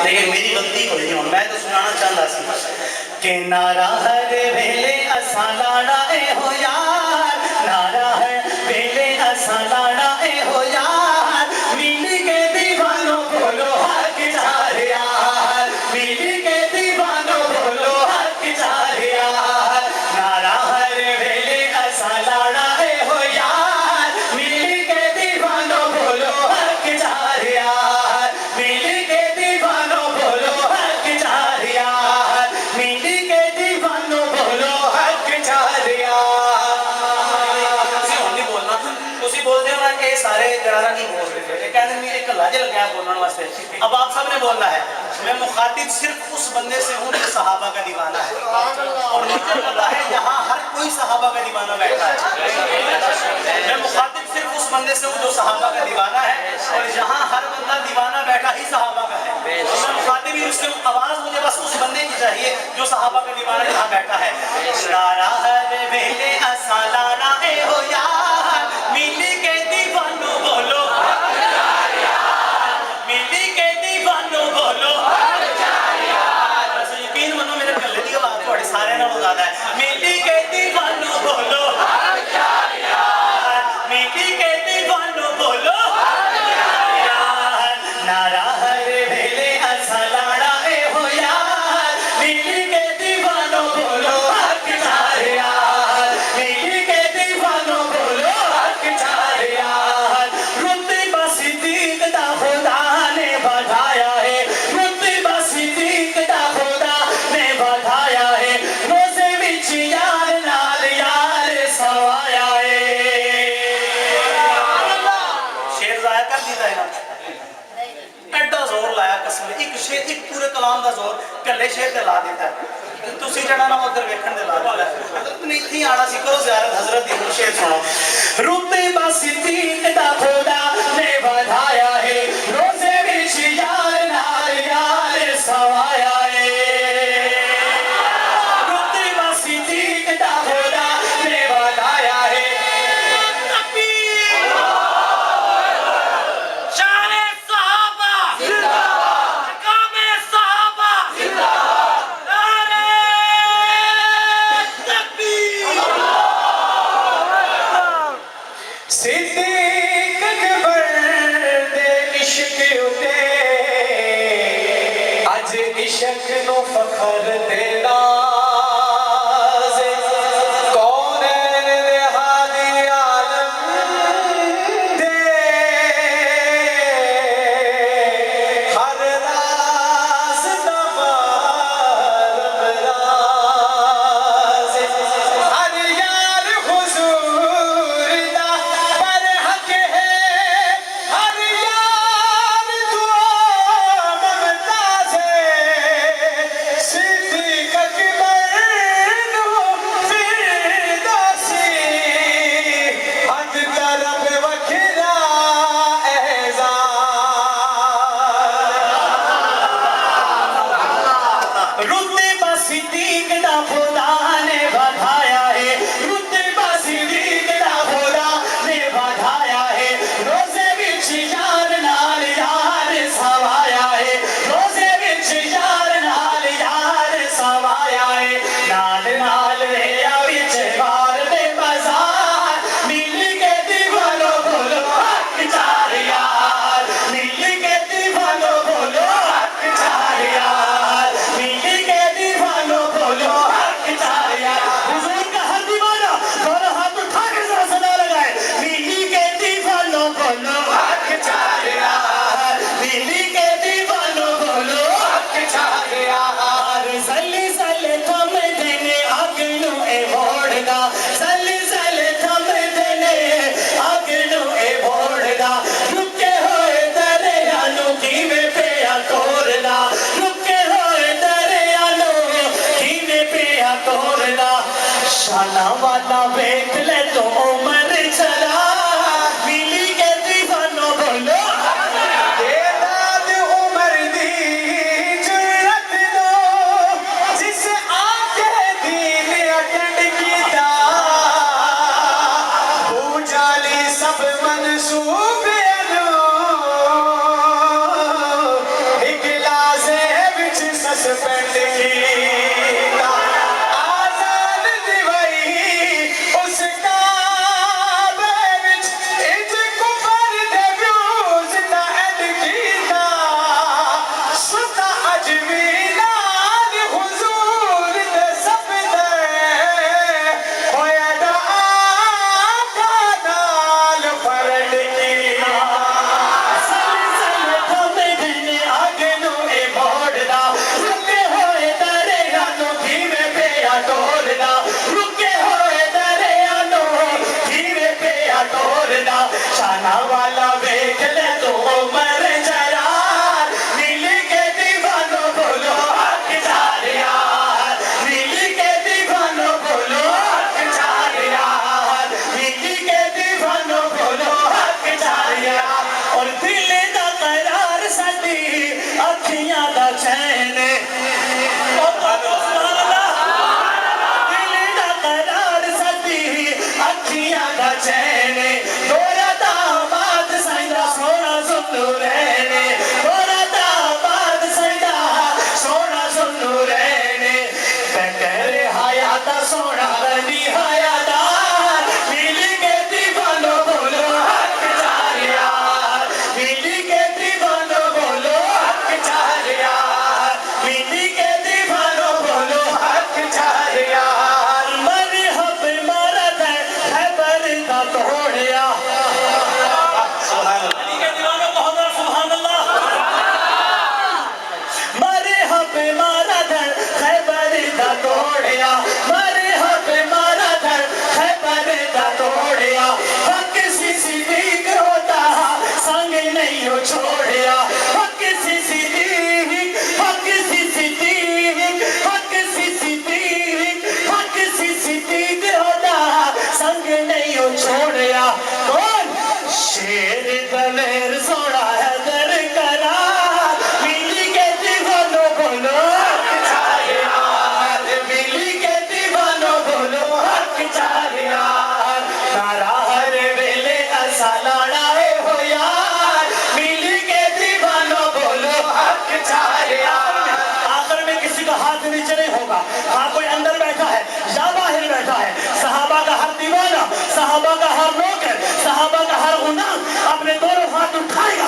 लेकिन मेरी गलती कोई नहीं, मैं तो सुनाना चाहता सी कि नारा हर वेले असा लाड़ा ए हो यार, नारा है वेले असा लाड़ा ए हो यार, मिल के दीवानों बोलो हक चार यार, मिल के दीवानों बोलो हक चार यार, नारा हर वेले असा लाड़ा ए हो यार, मिल के दीवानों बोलो हक चार यार, मिल के दीवानों बोलो हक चार यार, मिल के दीवानों बोलो हक चार यार। नहीं बोलना, तुसी बोलते हो ना कि सारे जनाना नहीं बोल रहे, कहने में एक लाजे लग गया बोलने वास्ते। अब आप सब ने बोलना है, मैं मुखातिब सिर्फ उस बंदे से हूँ जो सहाबा का दीवाना है, और नीचे बोला है यहाँ हर कोई सहाबा का दीवाना बैठा है। मैं मुखातिब सिर्फ उस बंदे से हूँ जो सहाबा का दीवाना है, और यहाँ हर बंदा दीवाना बैठा ही सहाबा का है। मैं मुखातिब ही उससे आवाज मुझे बस उस बंदे की चाहिए जो सहाबा का दीवाना यहाँ बैठा है। लारा हर वेले असा लाड़ा ए हो यार, मिल के दीवानों बोलो मिल के दीवानों बोलो, यकीन मनो मेरे कल्ले की आवाज थोड़ी सारे नालों ज्यादा है। मिल के दीवानों बोलो मिल के दीवानों बोलो, नारा हर वेले असा लाड़ा ए हो यार, मिल के दीवानों बोलो हक चार यार, मिल के दीवानों बोलो हक चार यार। रुतबा सिद्दीक दा खुदा ने बढ़ाया है, रुतबा सिद्दीक दा खुदा ने बढ़ाया है, रोज़े विच यार नाल यार सवाया है। शेर जाया कर दीता है ना, एड्डा जोर लाया कसम, एक शेर एक पूरे कलाम का जोर कल्ले शेर ते ला देता है। तुसी जड़ा ना उधर वेखण दे ला देता है, नहीं थी आना सी करो ज़ियारत हजरत दी। शेर सुनो, रुतबा सिद्दीक दा खुदा ने बढ़ाया है, रोज़े विच यार नाल यार सवाया है। रुतबा सिद्दीक दा खुदा ने बढ़ाया है, शाने सहाबा जिंदाबाद, कामे सहाबा जिंदाबाद, नारे तकबीर। सिद्दीक अकबर दे इश्क उते अज इश्क नु फखर दे नाज़, कौनैन दे हादी आलम दे हर राज़ दा मालूम राज़, हर यार हुजूर दा पर हक है, हर यार दुआ ममताज़ है। सिद्दीक अकबर नु फिरदौसी हद तरफ वखरा एहसान। रुतबा सिद्दीक दा खुदा ने बढ़ाया है, रुतबा सिद्दीक दा खुदा ने बढ़ाया है, रोज़े विच यार नाल यार सवाया है, रोज़े विच यार नाल यार सवाया है। नाल नाल रेया विच वार दे बाजार, मिल के दीवानों बोलो हक चार यार, मिल के दीवानों बोलो हक चार यार, मिल के दीवानों बोलो हक वाला देख ले तो मर जरा मिल के दीवानो बोलो हक चार यार मिल के दीवानो बोलो हक चार यार मिल के दीवानो बोलो हक चार यार और दिल दा करार साडी अखियां दा चैन दिल दा करार साडी अखियां दा चैन सोना बनी हयादार मिल के दीवानो बोलो हक चार यार मिल के दीवानो बोलो हक चार यार मिल के दीवानो बोलो हक चार यार मरहब मरद है बरदा तोड़िया अली के दीवानों को हमारा सुभान अल्लाह। मरहब मरद है बरदा तोड़िया छोड़िया हक सिद्दीक हक सिद्दीक हक सिद्दीक हक सिद्दीक होता संग नहीं हो छोड़िया कौन शेर दलेर सोना है दर करा मिल के दीवानो बोलो हक चार यार मिल के दीवानो बोलो हक चार यार नारा हर वेले ऐसा लड़ाए हो यार आखिर में किसी का हाथ नीचे नहीं होगा। हाँ कोई अंदर बैठा है या बाहर बैठा है, सहाबा का हर दीवाना, सहाबा का हर नौकर, सहाबा का हर गुलाम अपने दोनों हाथ उठाएगा